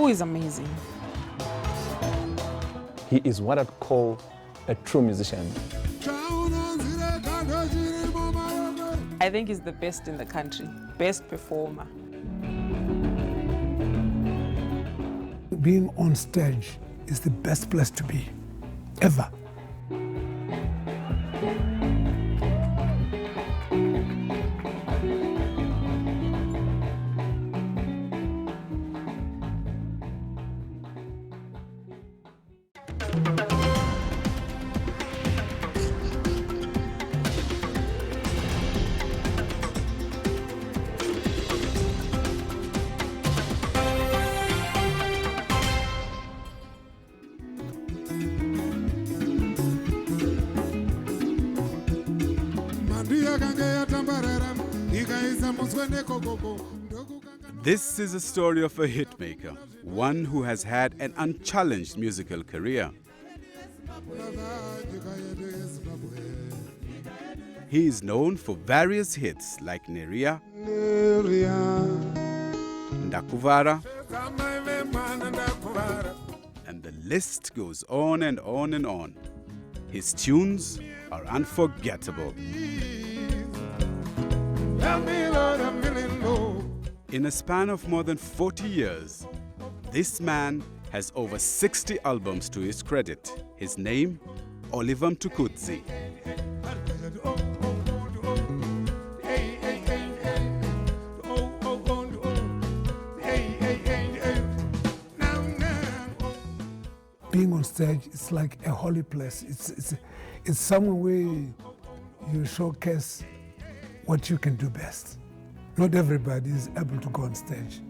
Who is amazing. He is what I'd call a true musician. I think he's the best in the country, best performer. Being on stage is the best place to be, ever. This is a story of a hitmaker, one who has had an unchallenged musical career. He is known for various hits like Neria, Ndakuvara, and the list goes on and on and on. His tunes are unforgettable. In a span of more than 40 years, this man has over 60 albums to his credit. His name, Oliver Mtukudzi. Being on stage, it's like a holy place. It's somewhere where you showcase what you can do best. Not everybody is able to go on stage.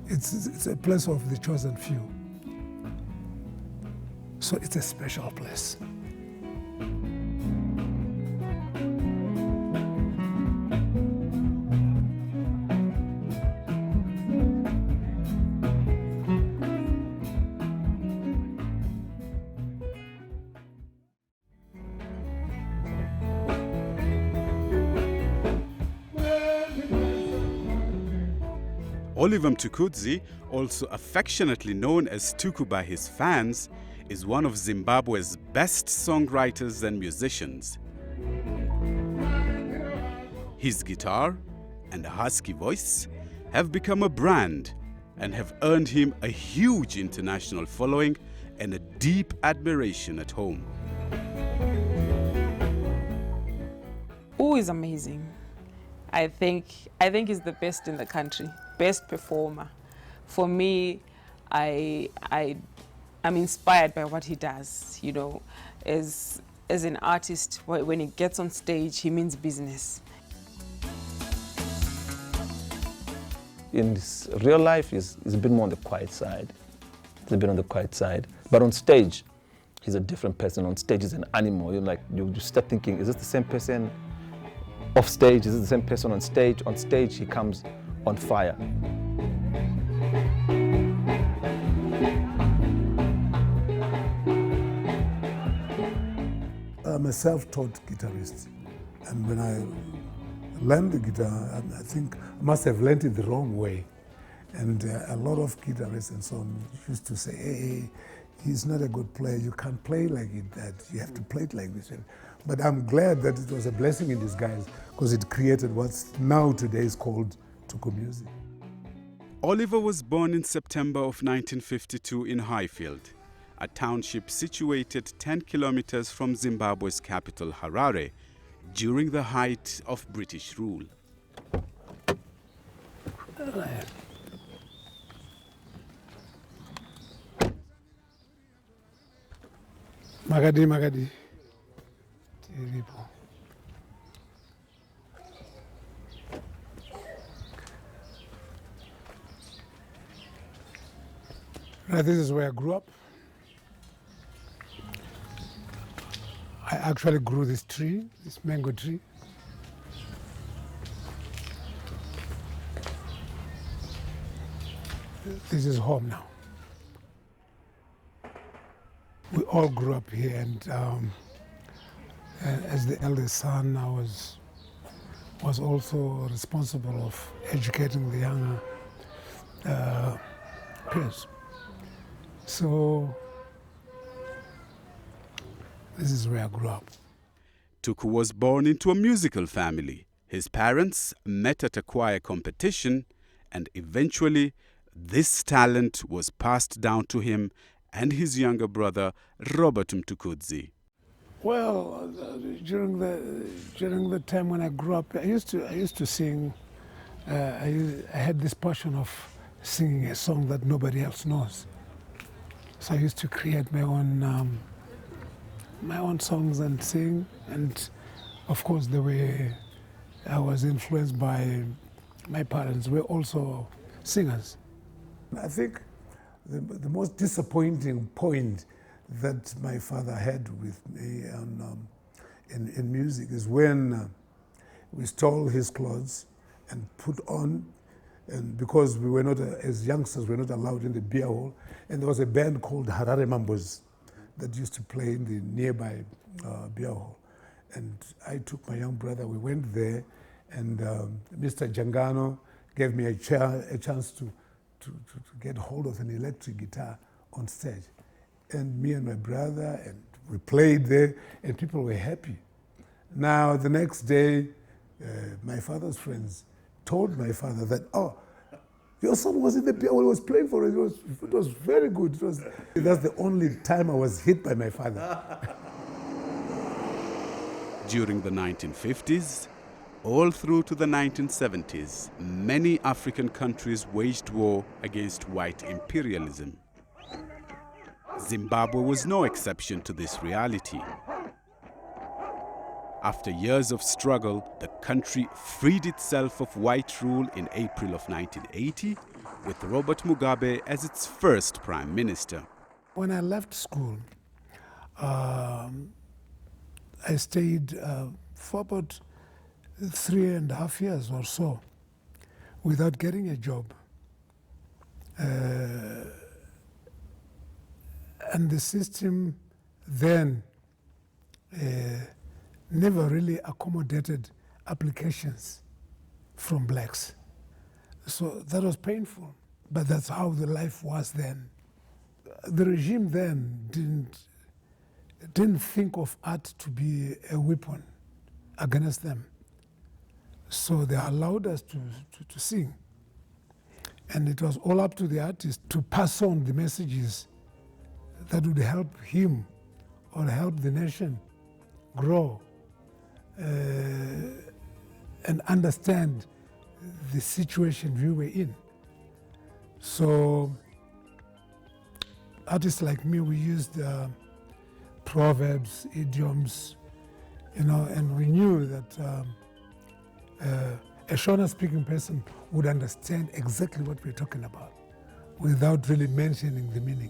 It's a place of the chosen few. So it's a special place. Oliver Mtukudzi, also affectionately known as Tuku by his fans, is one of Zimbabwe's best songwriters and musicians. His guitar and a husky voice have become a brand and have earned him a huge international following and a deep admiration at home. Who is amazing. I think he's the best in the country, best performer. For me, I'm inspired by what he does. You know, as an artist, when he gets on stage, he means business. In his real life, he's a bit more on the quiet side. He's a bit on the quiet side. But on stage, he's a different person. On stage, he's an animal. You start thinking, is this the same person off stage? Is it the same person on stage? On stage, he comes on fire. I'm a self-taught guitarist, and when I learned the guitar, I think I must have learned it the wrong way. And a lot of guitarists and so on used to say, hey, he's not a good player, you can't play like that, you have to play it like this. But I'm glad that it was a blessing in disguise, because it created what's now today is called Tuku music. Oliver was born in September of 1952 in Highfield, a township situated 10 kilometers from Zimbabwe's capital, Harare, during the height of British rule. Magadi. This is where I grew up. I actually grew this tree, this mango tree. This is home now. We all grew up here, and as the eldest son, I was also responsible of educating the younger peers. So this is where I grew up. Tuku was born into a musical family. His parents met at a choir competition, and eventually this talent was passed down to him and his younger brother, Robert Mtukudzi. Well, during the time when I grew up, I used to sing. I had this passion of singing a song that nobody else knows. So I used to create my own songs and sing. And of course, the way I was influenced by my parents were also singers. I think the most disappointing point that my father had with me in music is when we stole his clothes and put on, and because we were not, as youngsters, we were not allowed in the beer hall, and there was a band called Harare Mambos that used to play in the nearby beer hall. And I took my young brother, we went there, and Mr. Jangano gave me a chance to get hold of an electric guitar on stage. And me and my brother, and we played there, and people were happy. Now, the next day, my father's friends told my father that, oh, your son was in the beer hall, he was playing for us, it was very good. That's the only time I was hit by my father. During the 1950s, all through to the 1970s, many African countries waged war against white imperialism. Zimbabwe was no exception to this reality. After years of struggle, the country freed itself of white rule in April of 1980, with Robert Mugabe as its first prime minister. When I left school, I stayed for about 3.5 years or so without getting a job. And the system then never really accommodated applications from blacks. So that was painful, but that's how the life was then. The regime then didn't think of art to be a weapon against them. So they allowed us to sing. And it was all up to the artist to pass on the messages that would help him or help the nation grow and understand the situation we were in. So artists like me, we used proverbs, idioms, and we knew that a Shona-speaking person would understand exactly what we're talking about without really mentioning the meaning.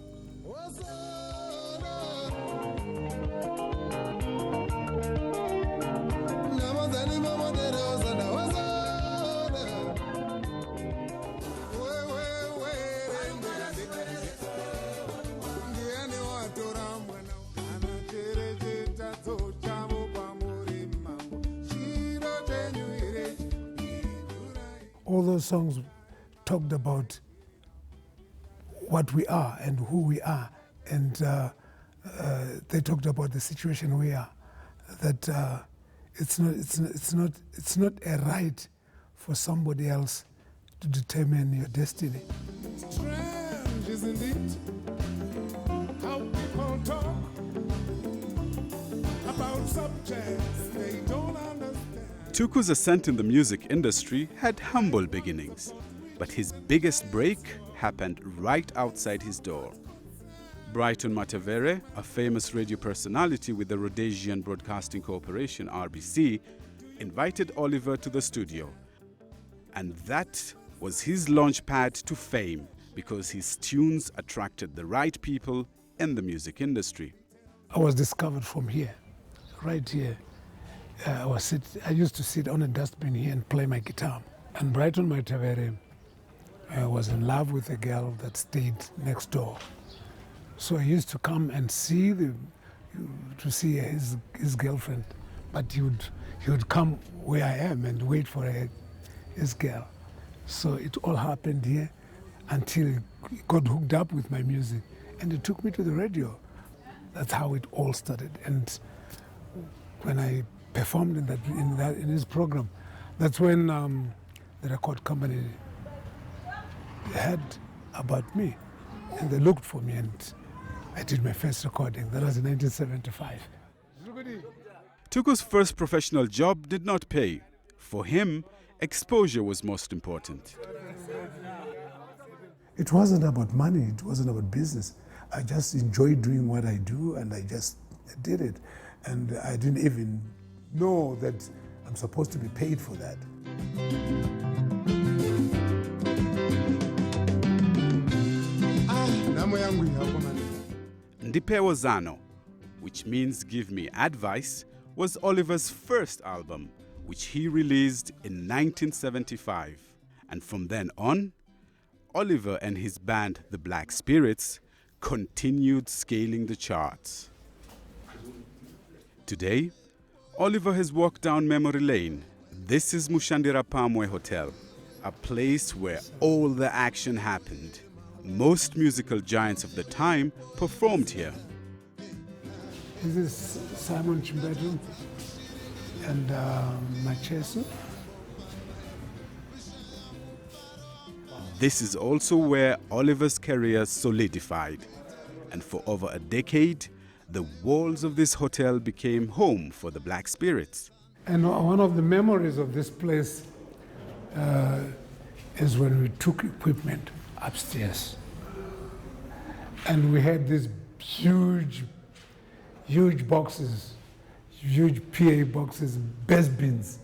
All those songs talked about what we are and who we are, and they talked about the situation we are. That it's not a right for somebody else to determine your destiny. Strange, isn't it? How people talk about subjects they don't understand. Tuku's ascent in the music industry had humble beginnings, but his biggest break happened right outside his door. Brighton Matavere, a famous radio personality with the Rhodesian Broadcasting Corporation, RBC, invited Oliver to the studio. And that was his launch pad to fame, because his tunes attracted the right people in the music industry. I was discovered from here, right here. I used to sit on a dustbin here and play my guitar. And Brighton Matavere was in love with a girl that stayed next door. So I used to come and see his girlfriend, but he would come where I am and wait for his girl. So it all happened here. until he got hooked up with my music, and he took me to the radio. That's how it all started. And when I performed in his program, that's when the record company heard about me, and they looked for me, and I did my first recording. That was in 1975. Tuku's first professional job did not pay. For him, exposure was most important. It wasn't about money, it wasn't about business. I just enjoyed doing what I do, and I just did it. And I didn't even know that I'm supposed to be paid for that. Ndipewo Zano, which means Give Me Advice, was Oliver's first album, which he released in 1975. And from then on, Oliver and his band, the Black Spirits, continued scaling the charts. Today, Oliver has walked down memory lane. This is Mushandira Palmway Hotel, a place where all the action happened. Most musical giants of the time performed here. This is Simon Chimbedu and Macheso. This is also where Oliver's career solidified. And for over a decade, the walls of this hotel became home for the Black Spirits. And one of the memories of this place is when we took equipment upstairs. And we had these huge boxes, huge PA boxes, bass bins.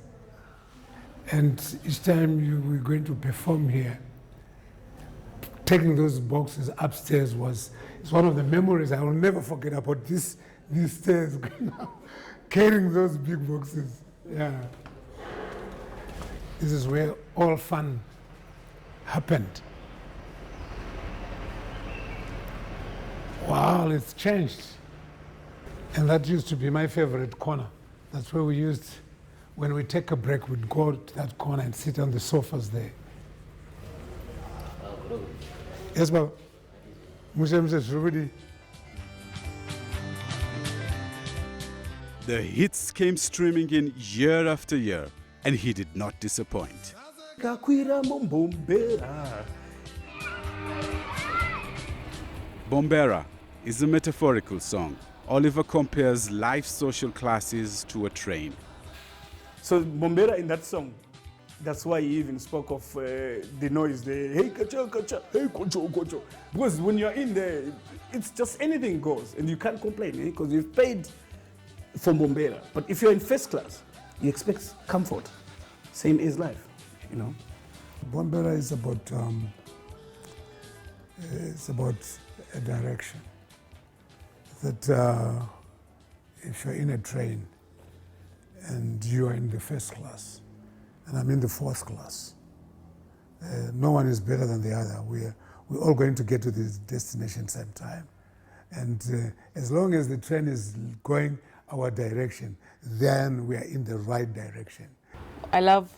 And each time you were going to perform here, taking those boxes upstairs it's one of the memories I will never forget about these stairs going up, carrying those big boxes. Yeah. This is where all fun happened. Wow, it's changed. And that used to be my favorite corner. That's where we used, when we take a break, we'd go to that corner and sit on the sofas there. Yes, Baba. The hits came streaming in year after year, and he did not disappoint. Bombera is a metaphorical song. Oliver compares life's social classes to a train. So Bombera in that song, that's why he even spoke of the noise, the hey kacha kacha, hey kocho kocho. Because when you're in there, it's just anything goes, and you can't complain because you've paid for Bombera. But if you're in first class, you expect comfort. Same is life, you know. Bombera is about a direction. That if you're in a train and you are in the first class, and I'm in the fourth class, no one is better than the other. We're all going to get to this destination same time. And as long as the train is going our direction, then we are in the right direction. I love,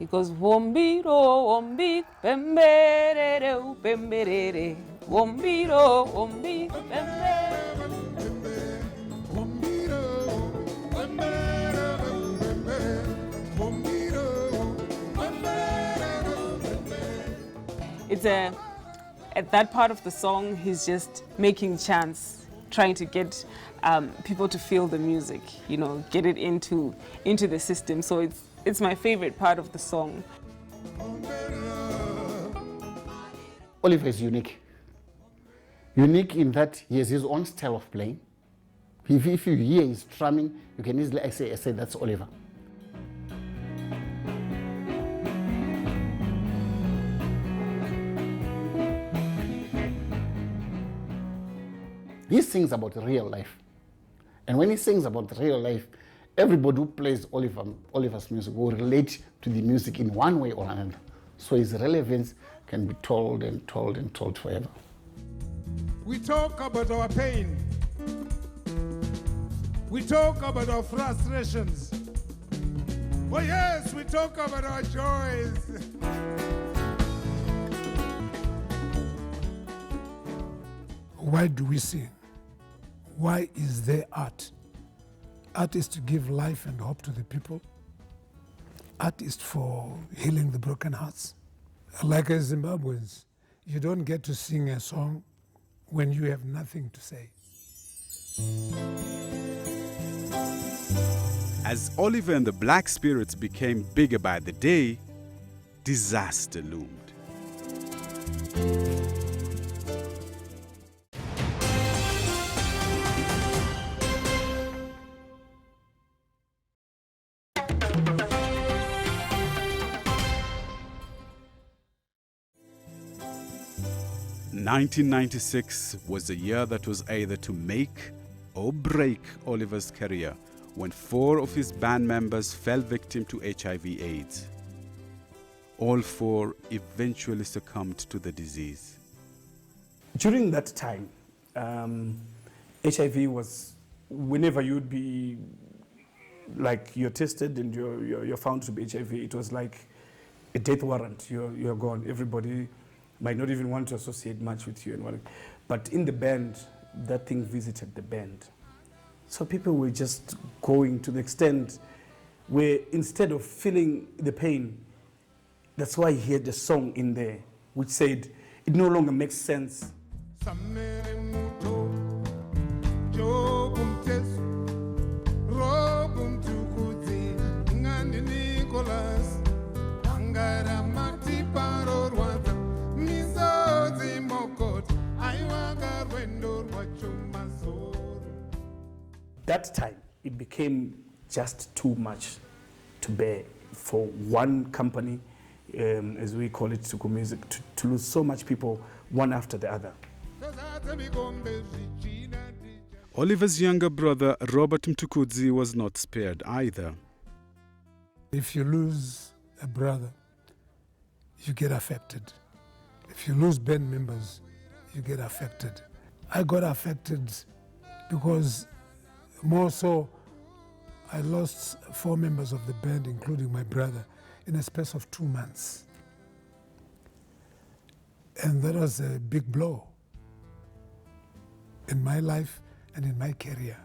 it goes, Wombiro, wombi, pemberere, pemberere, wombiro, wombi, pemberere. It's at that part of the song, he's just making chants, trying to get people to feel the music, you know, get it into the system. So it's my favorite part of the song. Oliver is unique. Unique in that he has his own style of playing. If you hear his strumming, you can easily say that's Oliver. He sings about real life. And when he sings about real life, everybody who plays Oliver's music will relate to the music in one way or another. So his relevance can be told and told and told forever. We talk about our pain. We talk about our frustrations. Oh yes, we talk about our joys. Why do we sing? Why is there art? Art is to give life and hope to the people. Art is for healing the broken hearts. Like as Zimbabweans, you don't get to sing a song when you have nothing to say. As Oliver and the Black Spirits became bigger by the day, disaster loomed. "1996 was a year that was either to make or break Oliver's career when 4 of his band members fell victim to HIV/AIDS. All 4 eventually succumbed to the disease. During that time, HIV was, whenever you'd be, like, you're tested and you're found to be HIV, it was like a death warrant. You're gone. Everybody might not even want to associate much with you. But in the band, that thing visited the band. So people were just going to the extent where instead of feeling the pain, that's why he had a song in there which said, it no longer makes sense. That time, it became just too much to bear for one company, as we call it, Tuku Music, to lose so much people, one after the other. Oliver's younger brother, Robert Mtukudzi, was not spared either. If you lose a brother, you get affected. If you lose band members, you get affected. I got affected because more so, I lost 4 members of the band, including my brother, in a space of 2 months. And that was a big blow in my life and in my career.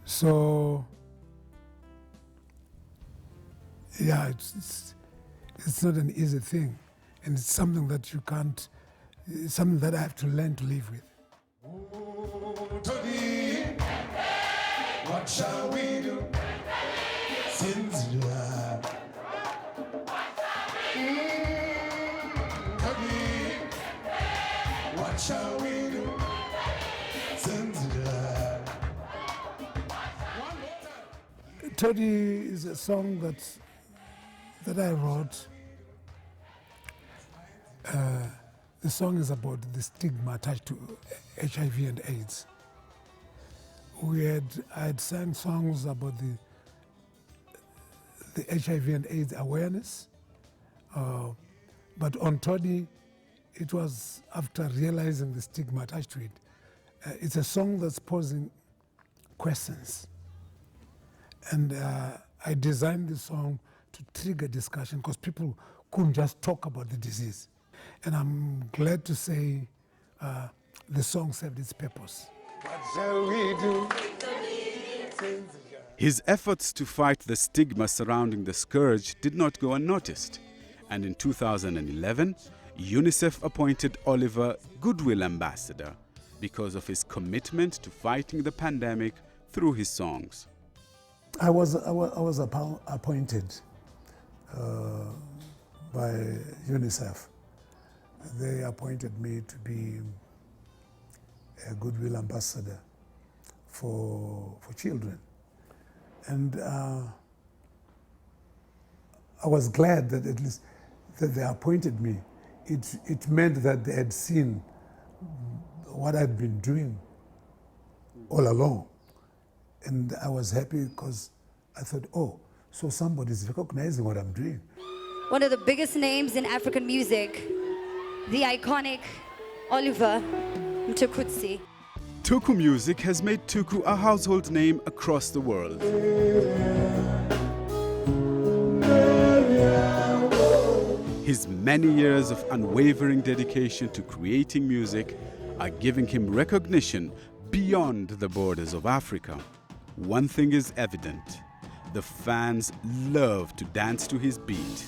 So, yeah, it's not an easy thing. And it's something that you can't, it's something that I have to learn to live with. What shall we do? Since you are what shall we do? Since you are Toddy is a song that I wrote. The song is about the stigma attached to HIV and AIDS. I had sang songs about the HIV and AIDS awareness, but on Toddy, it was after realizing the stigma attached to it. It's a song that's posing questions. And I designed the song to trigger discussion because people couldn't just talk about the disease. And I'm glad to say the song served its purpose. what shall we do? His efforts to fight the stigma surrounding the scourge did not go unnoticed, and in 2011, UNICEF appointed Oliver Goodwill Ambassador because of his commitment to fighting the pandemic through his songs. I was appointed by UNICEF. They appointed me to be a Goodwill Ambassador for children. And I was glad that at least that they appointed me. It meant that they had seen what I'd been doing all along. And I was happy because I thought, oh, so somebody's recognizing what I'm doing. One of the biggest names in African music, the iconic Oliver Mtukudzi. Tuku music has made Tuku a household name across the world. His many years of unwavering dedication to creating music are giving him recognition beyond the borders of Africa. One thing is evident: the fans love to dance to his beat.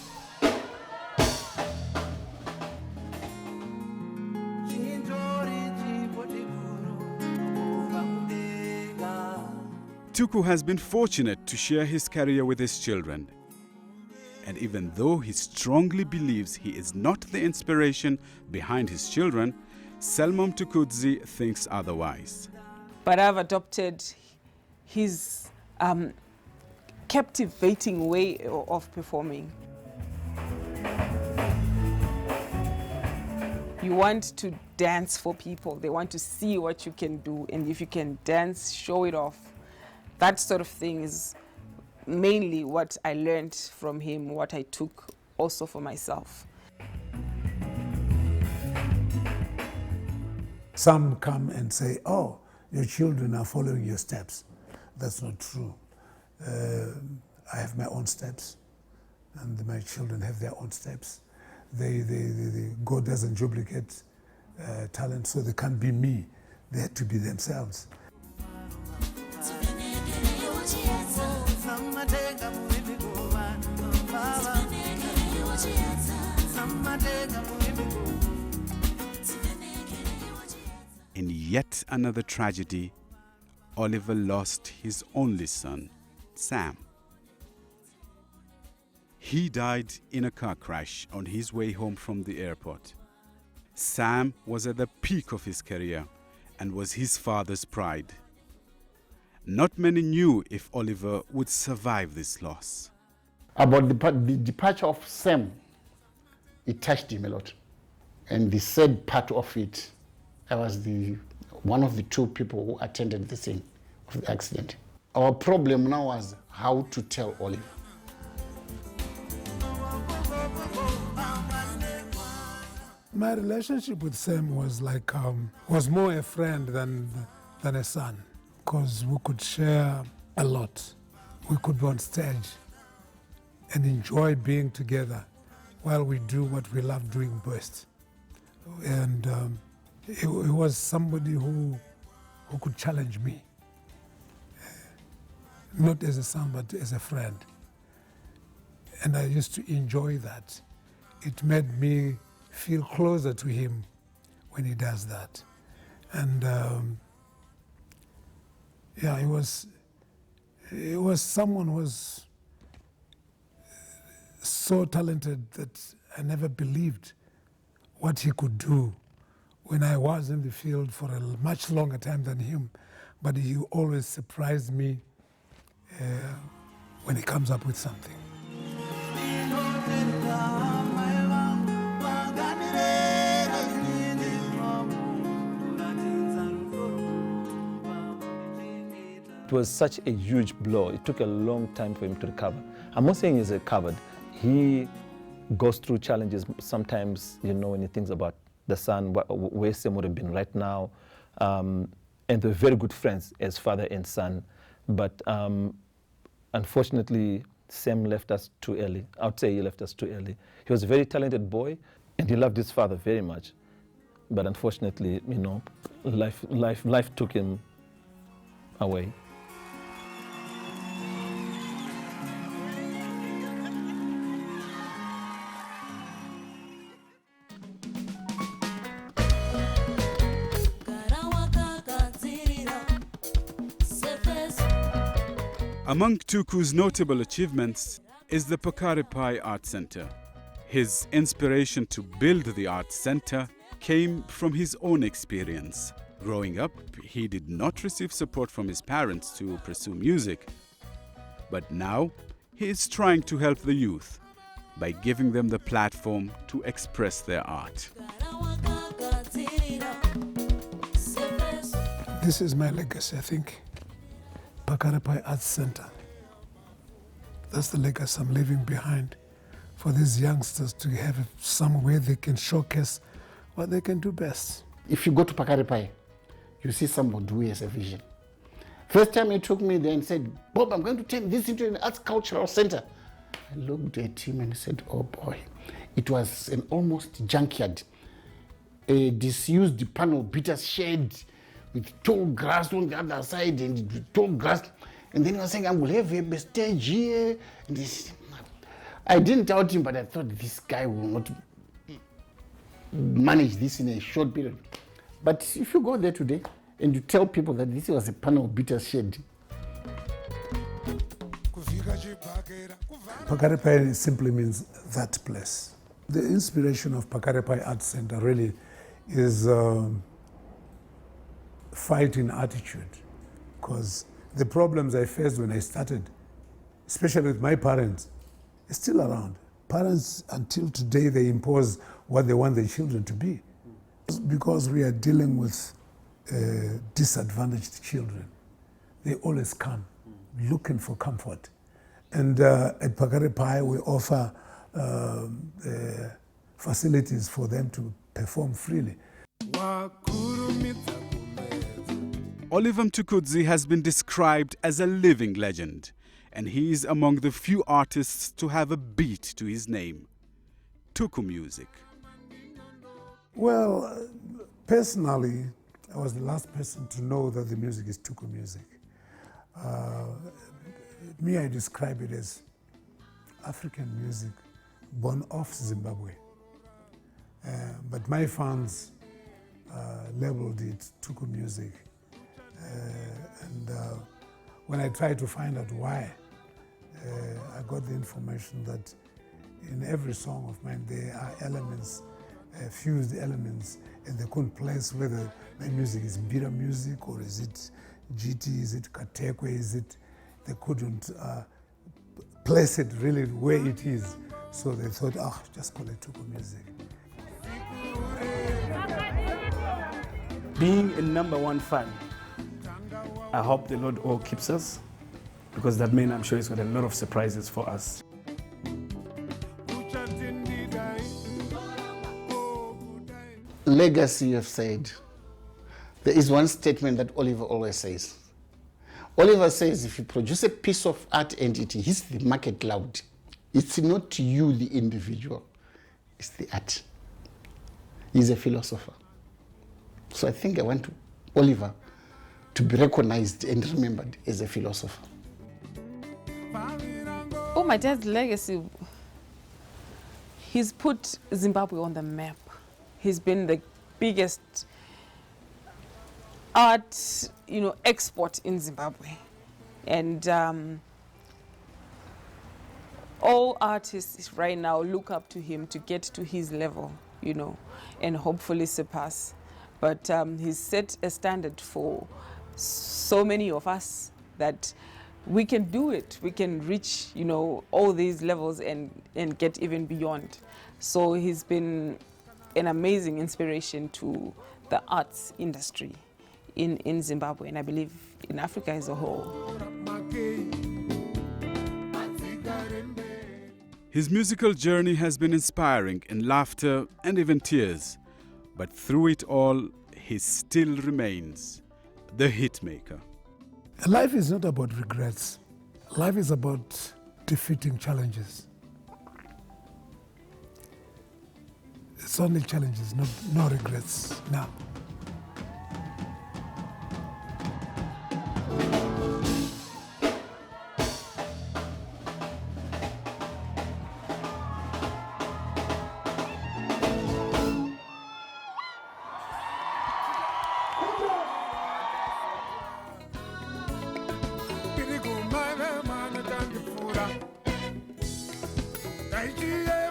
Tuku has been fortunate to share his career with his children. And even though he strongly believes he is not the inspiration behind his children, Selma Mtukudzi thinks otherwise. But I've adopted his captivating way of performing. You want to dance for people. They want to see what you can do. And if you can dance, show it off. That sort of thing is mainly what I learned from him, what I took also for myself. Some come and say, oh, your children are following your steps. That's not true. I have my own steps, and my children have their own steps. God doesn't duplicate talent, so they can't be me. They have to be themselves. In yet another tragedy, Oliver lost his only son, Sam. He died in a car crash on his way home from the airport. Sam was at the peak of his career and was his father's pride. Not many knew if Oliver would survive this loss. About the departure of Sam, it touched him a lot. And the sad part of it, I was one of the two people who attended the scene of the accident. Our problem now was how to tell Oliver. My relationship with Sam was like was more a friend than a son, because we could share a lot. We could be on stage and enjoy being together while we do what we love doing best. And he was somebody who could challenge me, not as a son, but as a friend. And I used to enjoy that. It made me feel closer to him when he does that. And yeah, he was someone who was so talented that I never believed what he could do when I was in the field for a much longer time than him. But he always surprised me when he comes up with something. It was such a huge blow. It took a long time for him to recover. I'm not saying he's recovered. He goes through challenges sometimes, you know, when he thinks about the son, where Sam would have been right now. And they're very good friends as father and son. But unfortunately, Sam left us too early. I would say he left us too early. He was a very talented boy, and he loved his father very much. But unfortunately, you know, life took him away. Among Tuku's notable achievements is the Pakare Paye Art Center. His inspiration to build the art center came from his own experience. Growing up, he did not receive support from his parents to pursue music. But now, he is trying to help the youth by giving them the platform to express their art. This is my legacy, I think. Pakare Paye Arts Center. That's the legacy I'm leaving behind for these youngsters to have somewhere they can showcase what they can do best. If you go to Pakare Paye, you see somebody who has a vision. First time he took me there and said, Bob, I'm going to turn this into an arts cultural center. I looked at him and said, oh boy, It was an almost junkyard. A disused panel beater shed with tall grass on the other side and tall grass. And then he was saying, I will have a stage here. And this. I didn't doubt him, but I thought this guy will not manage this in a short period. But if you go there today and you tell people that this was a panel beater shed. Pakare Paye simply means that place. The inspiration of Pakare Paye Art Center really is fighting attitude, because the problems I faced when I started, especially with my parents, is still around. Parents, until today, they impose what they want their children to be. Because we are dealing with disadvantaged children, they always come looking for comfort. And at Pakare Paye, we offer facilities for them to perform freely. Oliver Mtukudzi has been described as a living legend, and he is among the few artists to have a beat to his name. Tuku music. Well, personally, I was the last person to know that the music is Tuku music. Me, I describe it as African music born off Zimbabwe. But my fans labeled it Tuku music. And when I tried to find out why, I got the information that in every song of mine there are elements, fused elements, and they couldn't place whether my music is Mbira music or is it GT, is it Katekwe, is it, they couldn't place it really where it is. So they thought, just call it Tuku music. Being a #1 fan, I hope the Lord all keeps us, because that man, I'm sure, has got a lot of surprises for us. Legacy, you have said. There is one statement that Oliver always says. Oliver says, if you produce a piece of art and it hits the market loud, it's not you, the individual, it's the art. He's a philosopher. So I think I want Oliver to be recognized and remembered as a philosopher. Oh, my dad's legacy. He's put Zimbabwe on the map. He's been the biggest art, export in Zimbabwe. And all artists right now look up to him to get to his level, and hopefully surpass. But he's set a standard for so many of us that we can do it. We can reach, all these levels and get even beyond. So he's been an amazing inspiration to the arts industry in Zimbabwe, and I believe in Africa as a whole. His musical journey has been inspiring in laughter and even tears, but through it all, he still remains the hitmaker. Life is not about regrets. Life is about defeating challenges. It's only challenges, no regrets now. Nigeria.